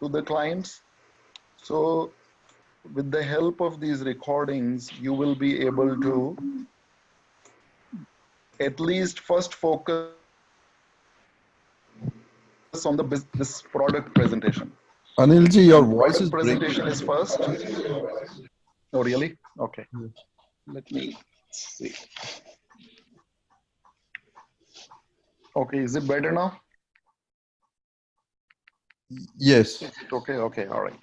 to the clients. So with the help of these recordings, you will be able to at least first focus on this product presentation. Anilji, And your voice product is presentation breaking. is first. Oh, really? Okay. Let me see. Okay, is it better now? Yes. Is it okay? Okay, all right.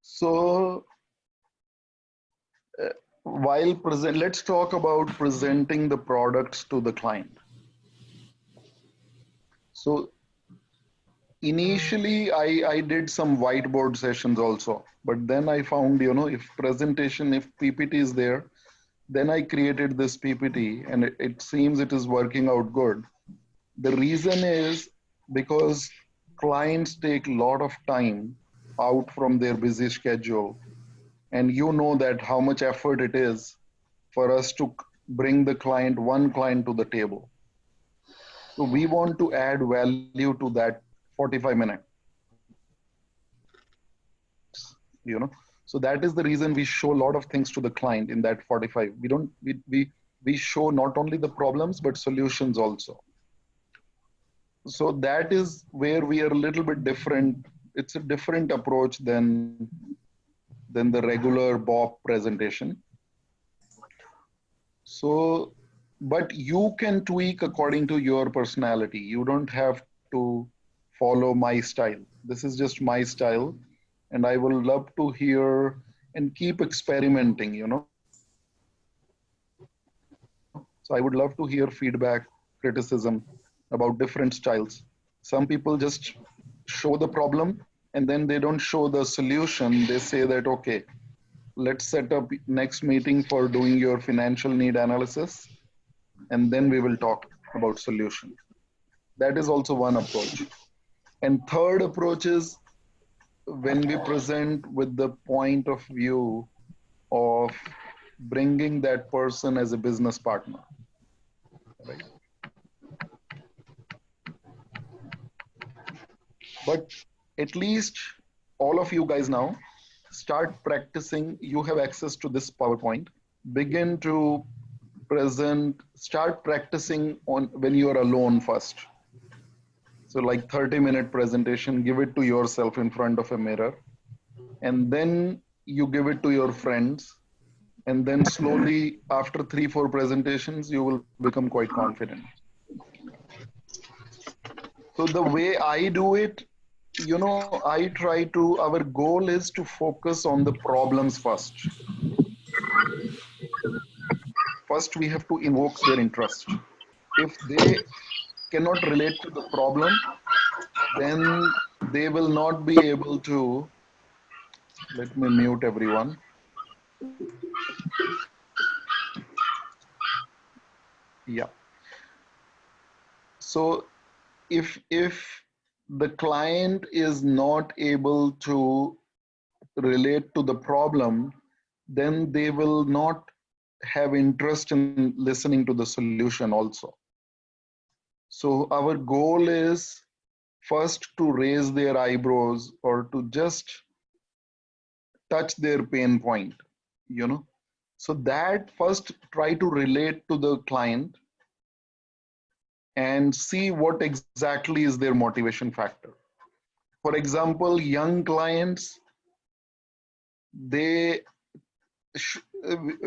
So while present, let's talk about presenting the products to the client. So initially I did some whiteboard sessions also, but then I found, if presentation, if PPT is there, then I created this PPT and it seems it is working out good. The reason is because clients take a lot of time out from their busy schedule, and you know that how much effort it is for us to bring the client, one client to the table. So we want to add value to that 45 minutes, you know. So that is the reason we show a lot of things to the client in that 45. We don't, we show not only the problems, but solutions also. So that is where we are a little bit different. It's a different approach than the regular BOP presentation. So, but you can tweak according to your personality. You don't have to follow my style. This is just my style, and I will love to hear and keep experimenting, So I would love to hear feedback, criticism about different styles. Some people just show the problem and then they don't show the solution. They say that, okay, let's set up next meeting for doing your financial need analysis, and then we will talk about solution. That is also one approach. And third approach is when we present with the point of view of bringing that person as a business partner, right? But at least all of you guys now start practicing. You have access to this PowerPoint. Begin to present, start practicing on when you are alone first. So like 30-minute presentation, give it to yourself in front of a mirror, and then you give it to your friends, and then slowly after 3 4 presentations you will become quite confident. So the way I do it, I try to, our goal is to focus on the problems first. First we have to invoke their interest. If they cannot relate to the problem, then they will not be able to, let me mute everyone. Yeah. So if the client is not able to relate to the problem, then they will not have interest in listening to the solution also. So our goal is first to raise their eyebrows or to just touch their pain point, you know. So that first try to relate to the client and see what exactly is their motivation factor. For example, young clients, they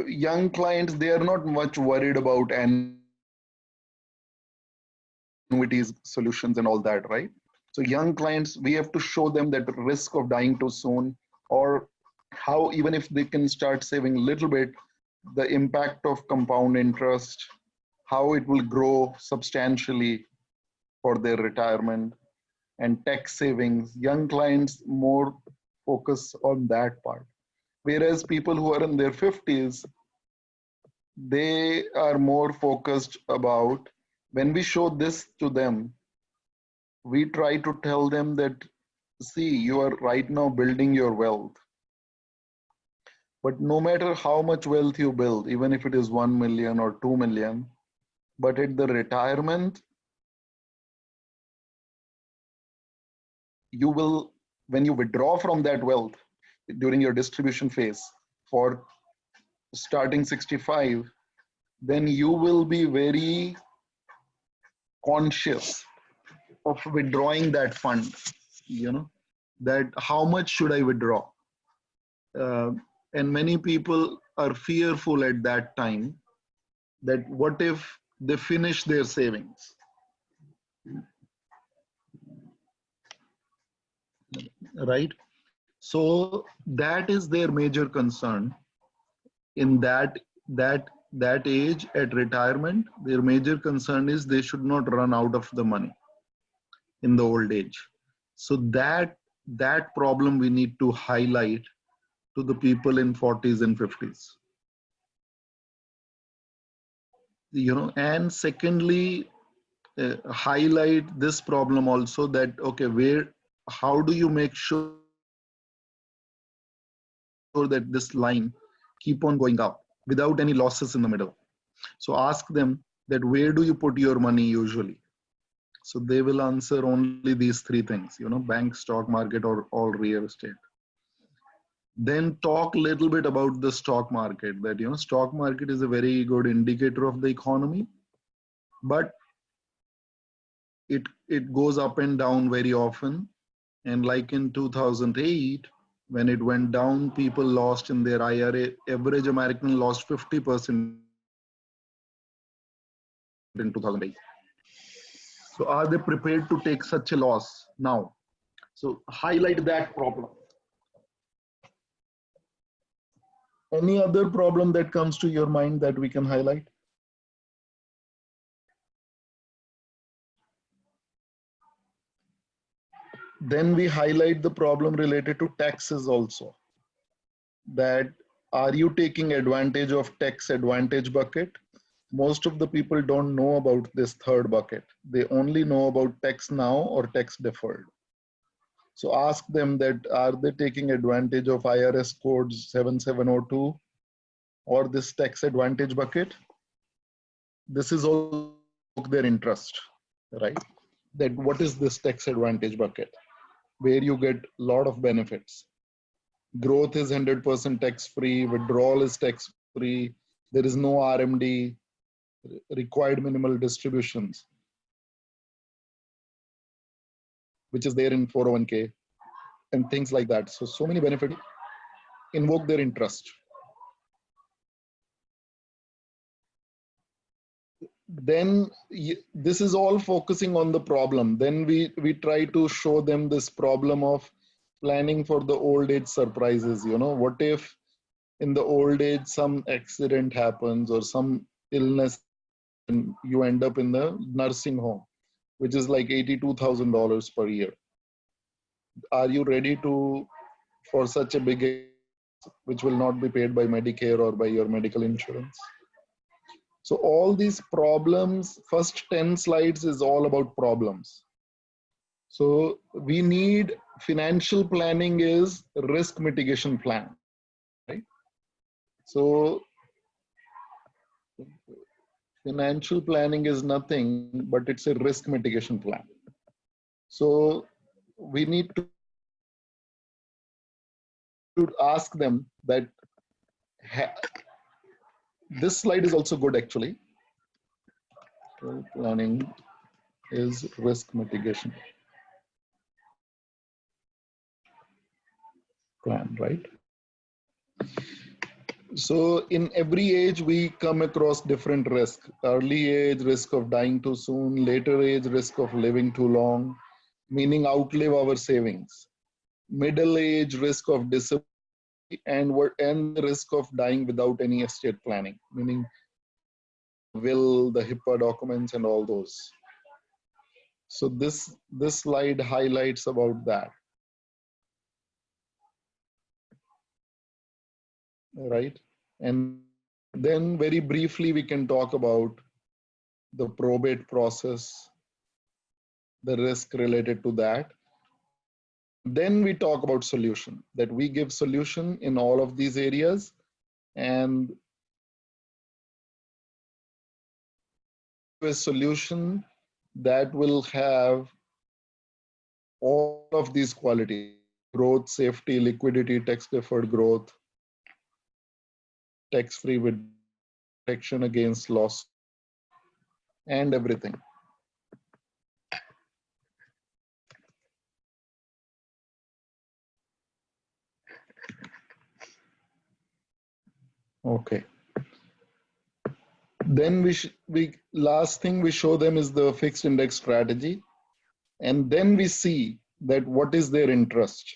young clients, they are not much worried about annuities, solutions and all that, right? So young clients, we have to show them that risk of dying too soon, or how even if they can start saving a little bit, the impact of compound interest, how it will grow substantially for their retirement, and tax savings. Young clients more focus on that part. Whereas people who are in their 50s, they are more focused about, when we show this to them, we try to tell them that, see, you are right now building your wealth. But no matter how much wealth you build, even if it is 1 million or 2 million, but at the retirement, you will when you withdraw from that wealth during your distribution phase for starting 65, then you will be very conscious of withdrawing that fund, that how much should I withdraw? Uh, and many people are fearful at that time that what if they finish their savings, right? So that is their major concern in that age at retirement. Their major concern is they should not run out of the money in the old age. So that problem we need to highlight to the people in 40s and 50s. And secondly, highlight this problem also, that okay, how do you make sure that this line keep on going up without any losses in the middle? So ask them that where do you put your money usually? So they will answer only these three things, bank, stock market, or all real estate. Then talk a little bit about the stock market, that stock market is a very good indicator of the economy, but it goes up and down very often. And like in 2008, when it went down, people lost in their IRA. Average American lost 50% in 2008. So are they prepared to take such a loss now? So highlight that problem. Any other problem that comes to your mind that we can highlight? Then we highlight the problem related to taxes also. That are you taking advantage of tax advantage bucket? Most of the people don't know about this third bucket. They only know about tax now or tax deferred. So ask them that are they taking advantage of IRS code 7702 or this tax advantage bucket? This is all their interest, right? That what is this tax advantage bucket, where you get a lot of benefits. Growth is 100% tax free, withdrawal is tax free, there is no RMD, required minimal distributions, which is there in 401k and things like that. So many benefits invoke their interest. Then this is all focusing on the problem. Then we try to show them this problem of planning for the old age surprises. What if in the old age some accident happens or some illness and you end up in the nursing home, which is like $82,000 per year. Are you ready for such a big, which will not be paid by Medicare or by your medical insurance? So all these problems, first 10 slides is all about problems. So we need financial planning is risk mitigation plan, right? So financial planning is nothing, but it's a risk mitigation plan. So we need to ask them that this slide is also good actually. Planning is risk mitigation plan, right? So in every age, we come across different risks. Early age, risk of dying too soon. Later age, risk of living too long, meaning outlive our savings. Middle age, risk of disability, and the risk of dying without any estate planning, meaning will, the HIPAA documents and all those. So this slide highlights about that. Right? And then very briefly, we can talk about the probate process, the risk related to that. Then we talk about solution, that we give solution in all of these areas, and a solution that will have all of these qualities. growth, safety, liquidity, tax deferred growth, tax free with protection against loss, and everything. Okay. Then we last thing we show them is the fixed index strategy, and then we see that what is their interest.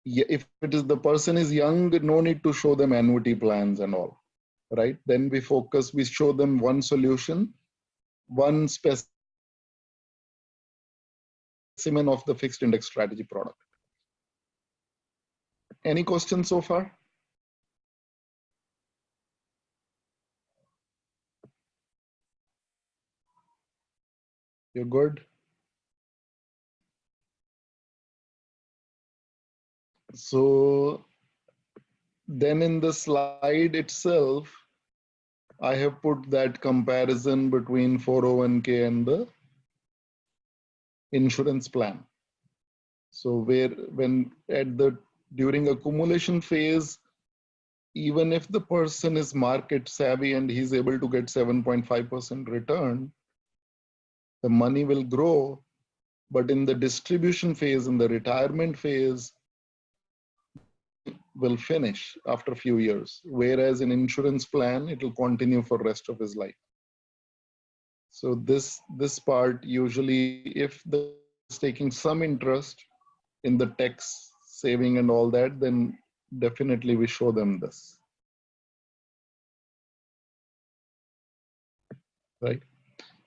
If it is the person is young, no need to show them annuity plans and all, right? Then we show them one solution, one specimen of the fixed index strategy product. Any questions so far? You're good? So then in the slide itself, I have put that comparison between 401k and the insurance plan. So during accumulation phase, even if the person is market savvy and he's able to get 7.5% return, the money will grow. But in the distribution phase, in the retirement phase, will finish after a few years. Whereas in insurance plan, it will continue for rest of his life. So this part usually, if the is taking some interest in the tax saving and all that, then definitely we show them this. Right.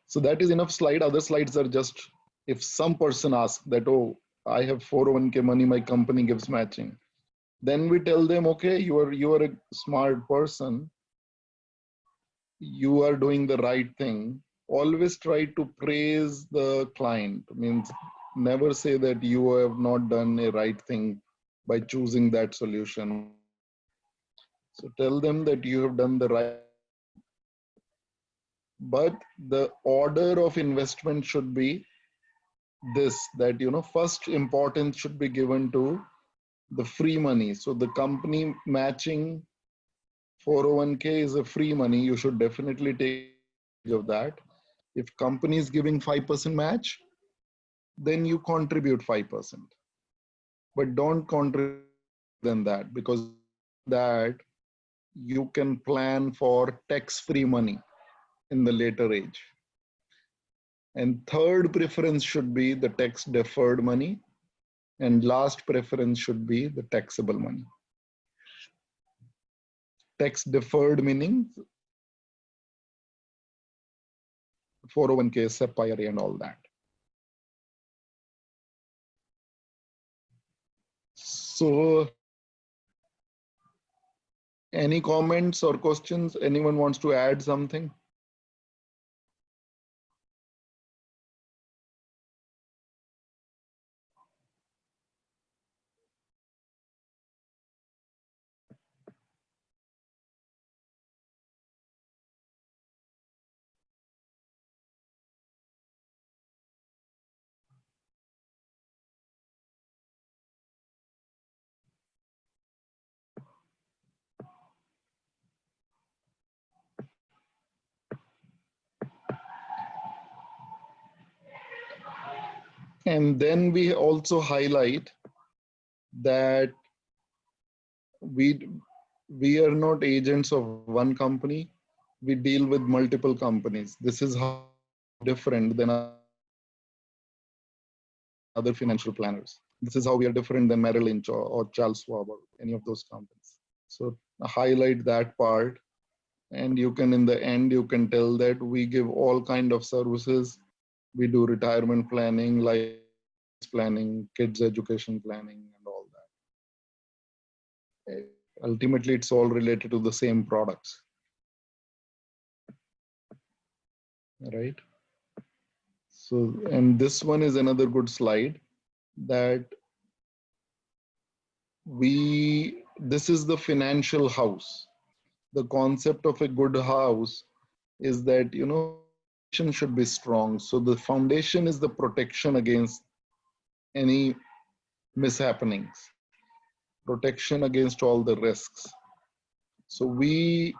So that is enough slide. Other slides are just if some person asks that, oh, I have 401k money, my company gives matching. Then we tell them, okay, you are a smart person. You are doing the right thing. Always try to praise the client. Means never say that you have not done a right thing by choosing that solution. So tell them that you have done the right. But the order of investment should be this, that, first importance should be given to the free money. So the company matching 401k is a free money. You should definitely take advantage of that. If company is giving 5% match, then you contribute 5%. But don't contribute than that, because that you can plan for tax-free money in the later age. And third preference should be the tax deferred money. And last preference should be the taxable money. Tax deferred meaning 401k, SEP, IRA, and all that. So, any comments or questions? Anyone wants to add something? And then we also highlight that we are not agents of one company. We deal with multiple companies. This is how different than other financial planners. This is how we are different than Merrill Lynch or Charles Schwab or any of those companies. So highlight that part. And you can, in the end, you can tell that we give all kind of services. We do retirement planning, life planning, kids education planning, and all that. Ultimately, it's all related to the same products, right? So, and this one is another good slide that this is the financial house. The concept of a good house is that, should be strong. So the foundation is the protection against any mishappenings, protection against all the risks. So we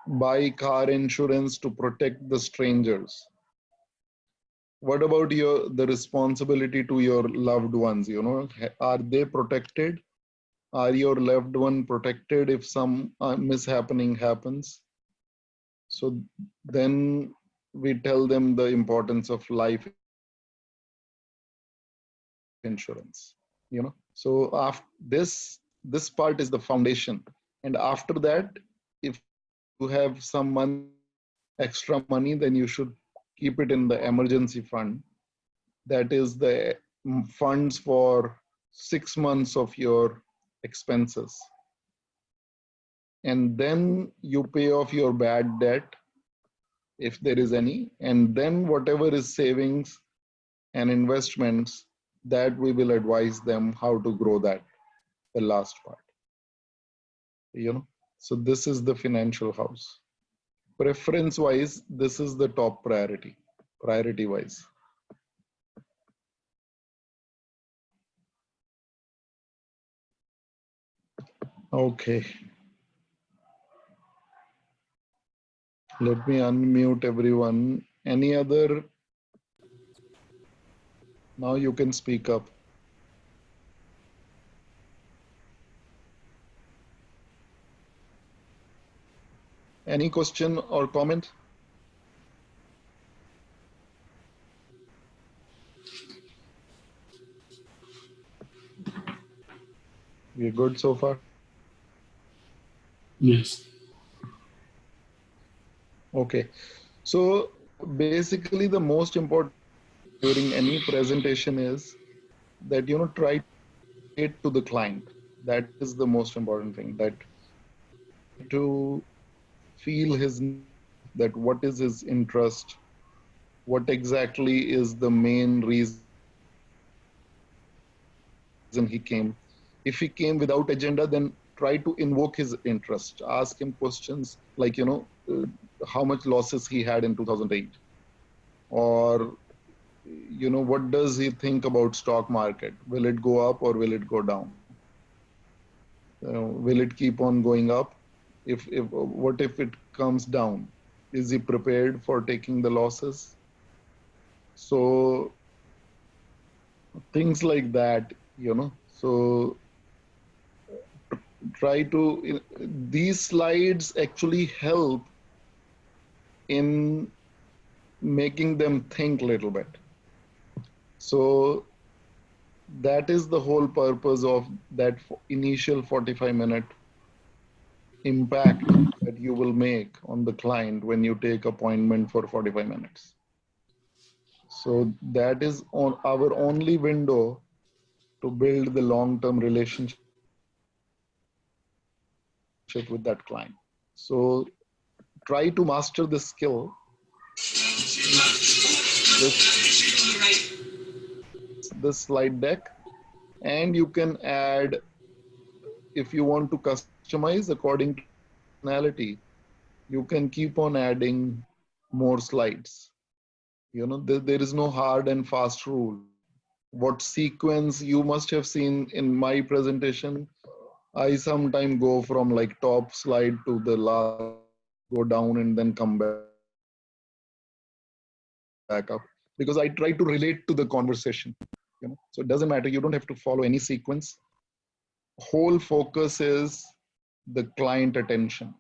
buy car insurance to protect the strangers. What about the responsibility to your loved ones? Are they protected? Are your loved one protected if some mishappening happens? So then we tell them the importance of life insurance. So after this part is the foundation, and after that, if you have some extra money, then you should keep it in the emergency fund. That is the funds for 6 months of your expenses. And then you pay off your bad debt if there is any, and then whatever is savings and investments, that we will advise them how to grow that, the last part. So this is the financial house. Preference wise, this is the top priority wise. Okay. Let me unmute everyone. Any other? Now you can speak up. Any question or comment? We're good so far? Yes. Okay. So basically the most important during any presentation is that, try to relate to the client. That is the most important thing, that to feel that what is his interest, what exactly is the main reason he came. If he came without agenda, then try to invoke his interest. Ask him questions like, how much losses he had in 2008, or what does he think about stock market? Will it go up or will it go down? Will it keep on going up? What if it comes down? Is he prepared for taking the losses? So things like that, so try to, these slides actually help in making them think a little bit. So that is the whole purpose of that initial 45-minute impact that you will make on the client when you take appointment for 45 minutes. So that is on our only window to build the long-term relationship with that client. So try to master this skill. This slide deck, and you can add, if you want to customize according to personality, you can keep on adding more slides. There is no hard and fast rule. What sequence you must have seen in my presentation, I sometimes go from like top slide to the last, go down and then come back up, because I try to relate to the conversation. So it doesn't matter, you don't have to follow any sequence. Whole focus is the client attention.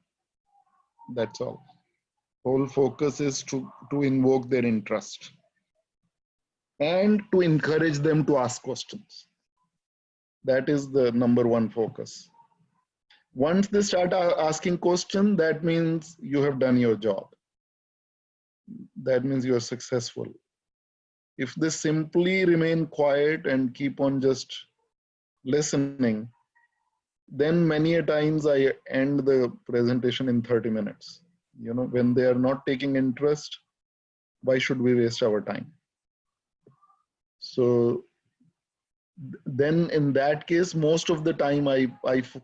That's all. Whole focus is to invoke their interest and to encourage them to ask questions. That is the number one focus. Once they start asking questions, that means you have done your job. That means you are successful. If they simply remain quiet and keep on just listening, then many a times I end the presentation in 30 minutes. When they are not taking interest, why should we waste our time? So then in that case, most of the time I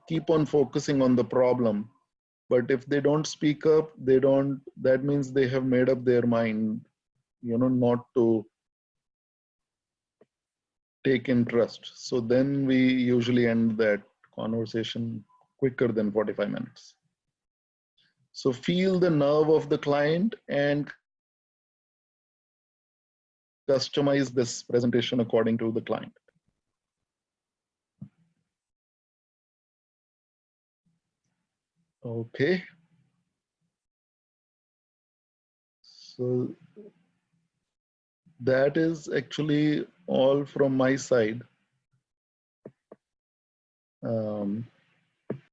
keep on focusing on the problem. But if they don't speak up, that means they have made up their mind, not to take interest. So then we usually end that conversation quicker than 45 minutes. So feel the nerve of the client and customize this presentation according to the client. Okay. So that is actually all from my side.